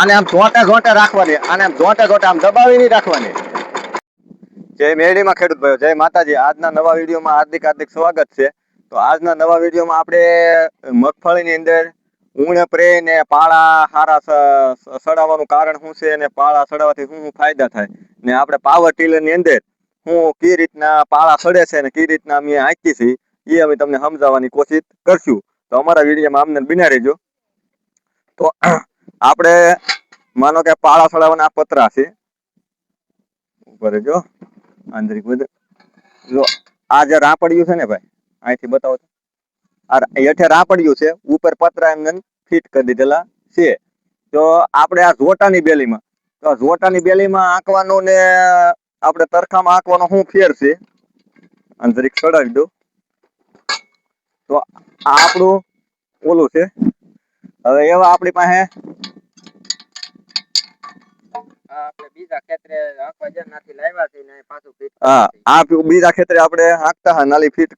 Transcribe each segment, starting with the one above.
આને આમ ઝોંટે રાખવાની, આને આમ ઝોંટે આમ દબાવી નહીં રાખવાની. જય મેરડીમાં ખેડૂત ભાઈઓ, જય માતાજી. આજના નવા વિડીયોમાં હાર્દિક સ્વાગત છે. તો આજના નવા વિડીયોમાં આપણે મગફળીની અંદર ઉણપરે ને પાળા હારા સડાવવાનું કારણ શું છે, અને પાળા સડાવવાથી શું ફાયદા થાય, ને આપણે પાવર ટીલરની અંદર હું કઈ રીતના પાળા સડે છે ને કઈ રીતના અમે આંકી છીએ એ અમે તમને સમજાવવાની કોશિશ કરશું. તો અમારા વિડીયોમાં અમને બિના રહેજો. તો આપણે માનો કે પાળા સડાવવાના આ પતરા છે ઉપર, જો આંતરિક બધું જો આ જે રાપડિયું છે ને ભાઈ, અહીંથી બતાવો તો આ હેઠે રાપડિયું છે, ઉપર પતરા એમને ફિટ કરી દીધેલા છે. તો આપણે આ ઝોટાની બેલીમાં, તો ઝોટાની બેલીમાં આંકવાનું ને આપણે તરખામાં આંકવાનો શું ફેર છે, આંતરિક સડાવી દો. તો આ આપણું ઓલું છે. હવે એવા આપણી પાસે બીજા ખેતરે આપણે હાંકતા હા નાલી ફીટ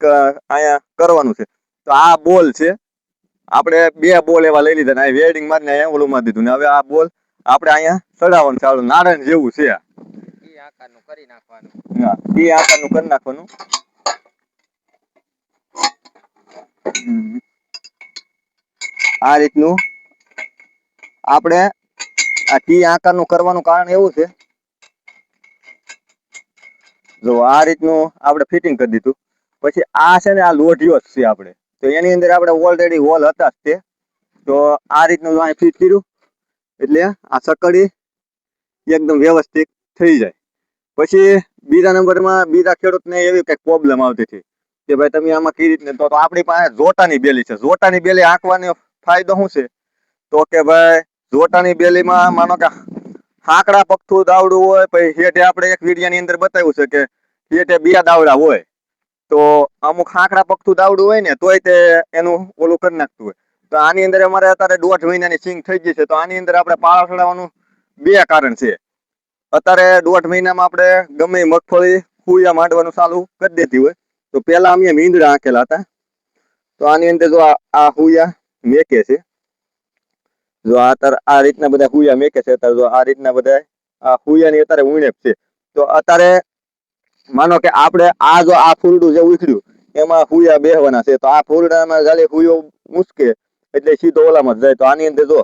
અહીંયા કરવાનું છે. તો આ બોલ છે, આપણે 2 બોલ એવા લઈ લીધા, વેલ્ડિંગ મારીને અહીંયા ઓલું મારી દીધું ને હવે આ બોલ આપણે અહીંયા સડાવવાનું છે. નારાયણ જેવું છે, એ આકારનું કરી નાખવાનું. હા, એ આકારનું કરી નાખવાનું. આ રીતનું આપણે આ ટી આકારનું કરવાનું કારણ એવું છે, જો આ રીતનું આપણે ફિટિંગ કરી દીધું. પછી આ છે ને આ લોઢિયો જ છે આપણે, તો એની અંદર આપણે ઓલરેડી હોલ હતા જ તે. તો આ રીતનું અહીં ફિટ કર્યું એટલે આ સકડી એકદમ વ્યવસ્થિત થઈ જાય. પછી બીજા નંબરમાં બીજા ખેડૂતને એવી કંઈક પ્રોબ્લેમ આવતી હતી કે ભાઈ તમે આમાં કઈ રીતને, તો આપણી પાસે ઝોટાની બેલી છે. ઝોટાની બેલી આંકવાનો ફાયદો શું છે, તો કે ભાઈ ઝોટાની બેલીમાં માનો કે હાંકડા પગથું દાવડું હોય, પછી હેઠે આપણે એક વિડીયાની અંદર બતાવ્યું છે કે હેઠે 2 દાવડા હોય. તો અમુક હાંકડા પગથું દાવડું હોય ને તોય તે એનું ઓલું કરી નાખતું હોય. તો આની અંદર અમારે અત્યારે 1.5 મહિનાની સિંગ થઈ ગઈ છે. તો આની અંદર આપણે પાળા ચડાવવાનું 2 કારણ છે. અત્યારે 1.5 મહિનામાં આપણે ગમે મગફળી ફૂયા માંડવાનું ચાલુ કરી દેતી હોય. તો પેલા અમે મીંદડા આંકેલા હતા. તો આની અંદર જો આ ફૂયા મેકે છે, જો અત્યારે આ રીતના બધા ફૂયા મેકે છે. અત્યારે જો આ રીતના બધા આ ફૂયાની અત્યારે ઉણેપ છે. તો અત્યારે માનો કે આપણે આ જો આ ફૂલડું જે ઉખડ્યું એમાં ફૂયા બેહવાના છે. તો આ ફૂલડામાં જાલી ફૂયો મૂસકે એટલે સીધો ઓલામાં જાય. તો આની અંદર જો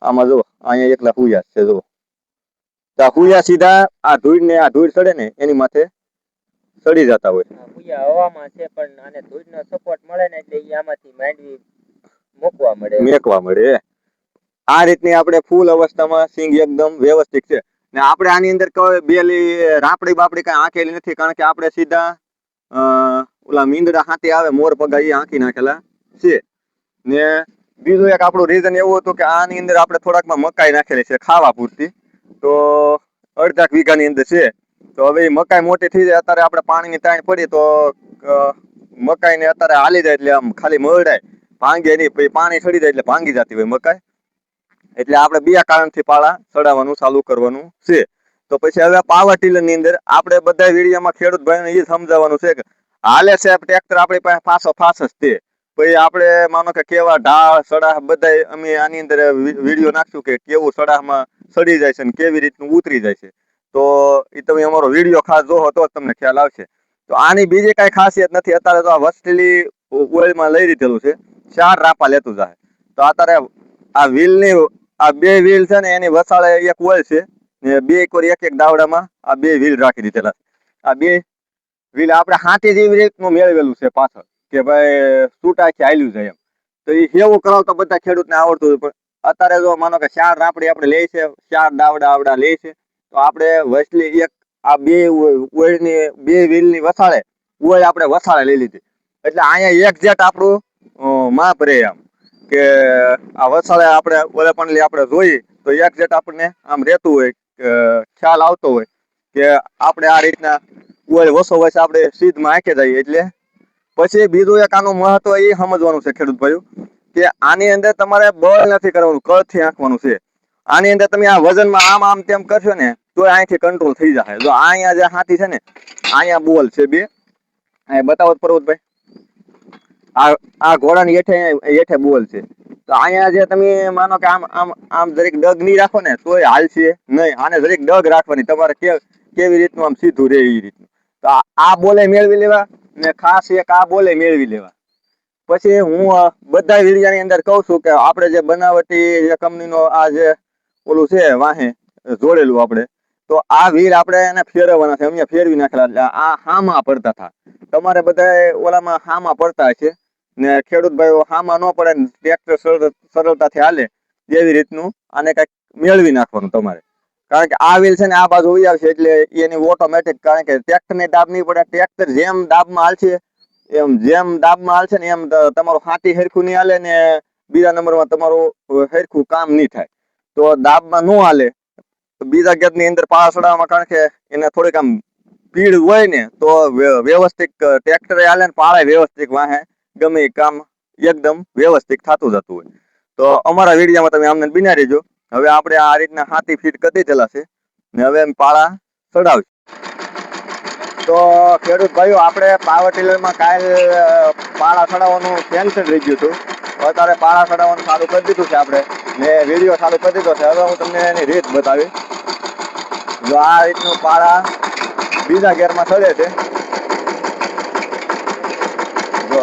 આમાં જો અહીંયા એકલા ફૂયા છે. જો તો આ ફૂયા સીધા આ ધૂળ ચડે ને એની માથે ચડી જતા હોય. ફૂયા હવામાં છે પણ આને ધૂળનો સપોર્ટ મળે ને એટલે આમાંથી માંડવી મેકવા મળે. આ રીતની આપણે ફૂલ અવસ્થામાં સિંગ એકદમ વ્યવસ્થિત છે. ને આપણે આની અંદર કોઈ બેલી રાપડી બાપડી કઈ આંકેલી નથી, કારણ કે આપણે સીધા ઓલા મીંદડા હાથી આવે મોર પગા એ આંકી નાખેલા છે. ને બીજું એક આપણું રીઝન એવું હતું કે આની અંદર આપણે થોડાકમાં મકાઈ નાખેલી છે ખાવા પૂરતી. તો 1.5 વીઘાની અંદર છે. તો હવે મકાઈ મોટી થઈ જાય, અત્યારે આપણે પાણીની તાણ પડી તો મકાઈને અત્યારે હાલી જાય એટલે આમ ખાલી મરડાય, ભાંગે નહીં. પછી પાણી ચડી જાય એટલે ભાંગી જતી હોય મકાઈ. એટલે આપણે 2 કારણથી પાળા ચડાવવાનું ચાલુ કરવાનું છે. તો પછી હવે પાવર ટીલર ની અંદર આપણે બધા વિડીયોમાં ખેડૂત ભાઈને એ સમજાવવાનું છે કે હાલે છે ટ્રેક્ટર આપણી પાસે ફાસ જ તે. પછી આપણે માનો કે કેવા ઢાળ સડાહ બધા અમે આની અંદર વિડીયો નાખશું કે કેવું સડાહમાં સડી જાય છે ને કેવી રીતનું ઉતરી જાય છે. તો એ તમે અમારો વિડીયો ખાસ જોવો તો તમને ખ્યાલ આવશે. તો આની બીજી કાંઈ ખાસિયત નથી. અત્યારે તો આ વસ્ટેલી ઓઇલમાં લઈ લીધેલું છે, 4 રાપા લેતું જાય. તો અત્યારે આ વ્હીલની આ 2 વ્હીલ છે ને એની વસાળે એક ઓઇલ છે ને 2 કોર એક દાવડામાં આ 2 વ્હીલ રાખી દીધેલા. આ 2 વ્હીલ આપણે હાથી જેવી રીતનું મેળવેલું છે પાછળ કે ભાઈ છૂટાથી હાલ્યું જાય એમ. તો એ એવું કરાવતો બધા ખેડૂતને આવડતું હોય. પણ અત્યારે જો માનો કે 4 રાપડી આપણે લે છે, 4 દાવડા લે છે, તો આપણે વસલી એક આ 2 ઓઇલની 2 વ્હીલની વસાળે ઓઇલ આપણે વસાળે લઈ લીધી. એટલે અહીંયા એક્ઝેક્ટ આપણું માપ રહે એમ કે આ વસાળે આપણે ઓલે પણ આપણે જોઈએ તો એક્ઝેક્ટ આપણને આમ રહેતું હોય, ખ્યાલ આવતો હોય કે આપણે આ રીતના ઓઇલ વસો વસે આપણે સીધમાં આંકે જઈએ. એટલે પછી બીજું એક આનું મહત્વ એ સમજવાનું છે ખેડૂત ભાઈઓ કે આની અંદર તમારે બળ નથી કરવાનું, કળથી આંકવાનું છે. આની અંદર તમે આ વજનમાં આમ તેમ કરશો ને તો અહીંથી કંટ્રોલ થઈ જાય. જો અહીંયા જે હાથી છે ને અહીંયા બોલ છે 2, અહીંયા બતાવો પર્વતભાઈ, આ ઘોડાની હેઠે બોલ છે. તો અહીંયા જે તમે માનો કે આમ આમ આમ જરીક ડગ નહીં રાખો ને તોય હાલશે નહીં. આને જરીક ડગ રાખવાની તમારે કેવી રીતનું આમ સીધું રહે એ રીતનું. તો આ બોલે મેળવી લેવા ને ખાસ એક આ બોલે મેળવી લેવા. પછી હું બધા વીડિયાની અંદર કહું છું કે આપણે જે બનાવટી જે કંપનીનો આ જે ઓલું છે વાહે જોડેલું આપણે, તો આ વ્હીલ આપણે એને ફેરવવાના છે. અમે ફેરવી નાખેલા એટલે આ હામાં પડતા હતા. તમારે બધા ઓલામાં હામાં પડતા છે ને ખેડૂત ભાઈઓ હામાં ન પડે ને ટ્રેક્ટર સરળતાથી હાલે એવી રીતનું આને કંઈક મેળવી નાખવાનું તમારે. કારણ કે આ વ્હીલ છે ને આ બાજુ ઉઈ આવશે એટલે એની ઓટોમેટિક, કારણ કે ટ્રેક્ટરને દાબ નહીં પડે. ટ્રેક્ટર જેમ દાબમાં હાલશે જેમ દાબમાં હાલશે ને એમ તમારું હાથી હરખું નહીં હાલે ને બીજા નંબરમાં તમારું હરખું કામ નહીં થાય. તો દાબમાં ન હાલે બીજા ગેરની અંદર પાળા ચડાવવામાં, કારણ કે એને થોડીક આમ પીડ હોય ને તો વ્યવસ્થિત ટ્રેક્ટરે હાલે ને પાળા વ્યવસ્થિત વાહે ગમે એ કામ એકદમ વ્યવસ્થિત થતું જતું હોય. તો અમારા વિડીયોમાં તમે આમને બિના રહેજો. હવે આપણે આ રીતના હાથી ફીટ કરી દીધેલા છે ને હવે એમ પાળા ચડાવશું. તો ખેડૂત ભાઈઓ આપણે પાવર ટીલરમાં કાલ પાળા ચડાવવાનું કેન્સલ રહી ગયું હતું. અત્યારે પાળા ચડાવવાનું ચાલુ કરી દીધું છે આપણે ને વિડીયો ચાલુ કરી દીધો છે. હવે હું તમને એની રીત બતાવી. જો આ રીતનું પાળા બીજા ગેરમાં ચડે છે. જો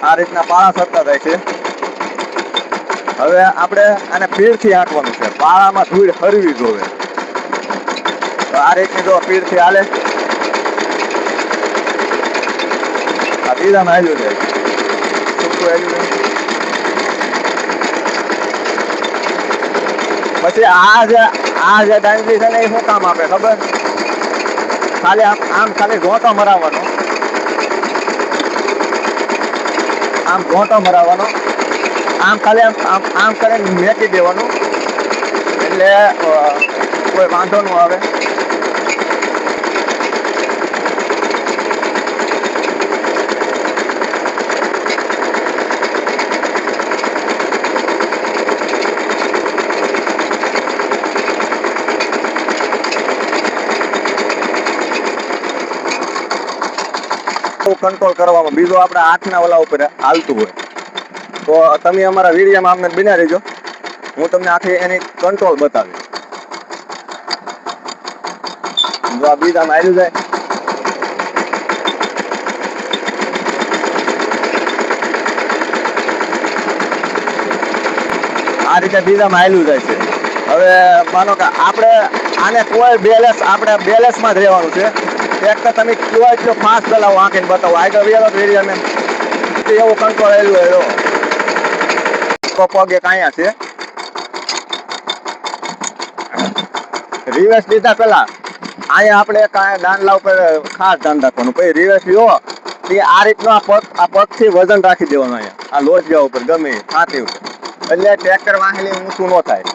આ રીતના પાળા ચડતા થાય છે. હવે આપણે આને પીડથી હાંકવાનું છે. પાળામાં ધૂળ હરવી જોવે. તો આ રીતની જો પીડથી હાલે. આ બીજામાં હાલ્યું છે, છૂટું હાલ્યું છે. પછી આ જે ડાંગરી છે ને એ શું કામ આપે ખબર? ખાલી આમ ખાલી ઘોંટો મરાવવાનો, આમ ઘોંટો મરાવવાનો, આમ ખાલી આમ કરીને મેકી દેવાનું એટલે કોઈ વાંધો ન આવે. કંટ્રોલ કરવામાં બીજો આપણે હાથના ઓલા ઉપર હાલતું હોય. તો તમે અમારા વિડીયોમાં અમને બિના રહેજો. હું તમને આખી એની કંટ્રોલ બતાવી. જો આ બીજામાં હાલ્યું જાય. આ રીતે બીજામાં હાલ્યું જાય છે. હવે માનો કે આપણે આને કોઈ બેલેન્સમાં જ રહેવાનું છે. ટ્રેક્ટર તમે કયો એટલો ફાસ્ટ ચલાવો આંખીને બતાવો. આગળ વેલો વિડીયો મેં એવું કંટ્રોલ આવેલું હોય. પગ એક અહીંયા છે. રિવર્સ લીધા પેલા અહીંયા આપણે કાંઈ દાંડલા ઉપર ખાસ ધ્યાન રાખવાનું. પછી રિવર્સ લ્યો તે આ રીતનો આ પગથી વજન રાખી દેવાનું. અહીંયા આ લોટિયા ઉપર ગમે છાતી ઉપર, એટલે ટ્રેક્ટર વાહેલી ઊંચું ન થાય.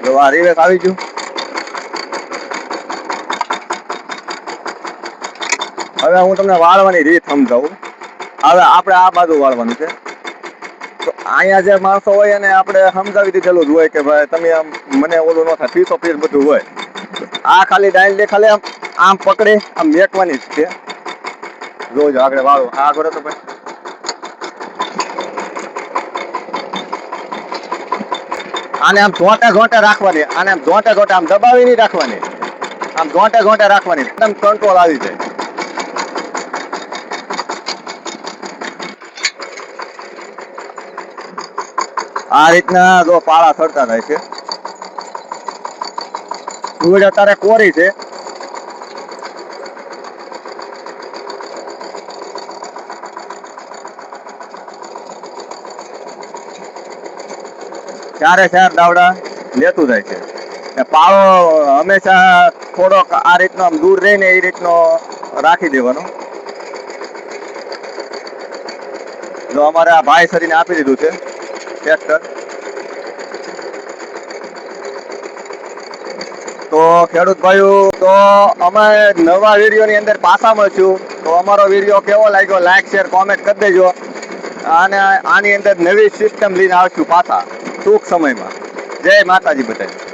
જો આ રિવર્સ આવી ગયું. હવે હું તમને વાળવાની રીત સમજાવું. હવે આપણે આ બાજુ વાળવાનું છે. તો અહીંયા જે માણસો હોય એને આપણે સમજાવી દીધેલું જ હોય કે ભાઈ તમે આમ મને ઓલું ન થાય, પીસો પીસ બધું હોય. આ ખાલી ડાયલ ખાલી આમ પકડી આમ મેકવાની જ છે. જોજો આગળ વાળો આ કરો તો ભાઈ. આને આમ ઘોંટે રાખવાની. આને આમ ઘોંટે આમ દબાવી નહીં રાખવાની. આમ ઘોંટે રાખવાની. એકદમ કંટ્રોલ આવી જાય. આ રીતના જો પાળા ચડતા થાય છે. ધૂળ અત્યારે કોરી છે. ચારે ચાર દાવડા લેતું જાય છે. પાળો હંમેશા થોડોક આ રીતનો આમ દૂર રહીને એ રીતનો રાખી દેવાનો. જો અમારે આ ભાઈ સરીને આપી દીધું છે ટ્રેક્ટર. તો ખેડૂત ભાઈઓ, તો અમે નવા વિડીયોની અંદર પાછા મળશું. તો અમારો વિડીયો કેવો લાગ્યો લાઈક શેર કોમેન્ટ કરી દેજો. અને આની અંદર નવી સિસ્ટમ લઈને આવશું પાછા ટૂંક સમયમાં. જય માતાજી બધાને.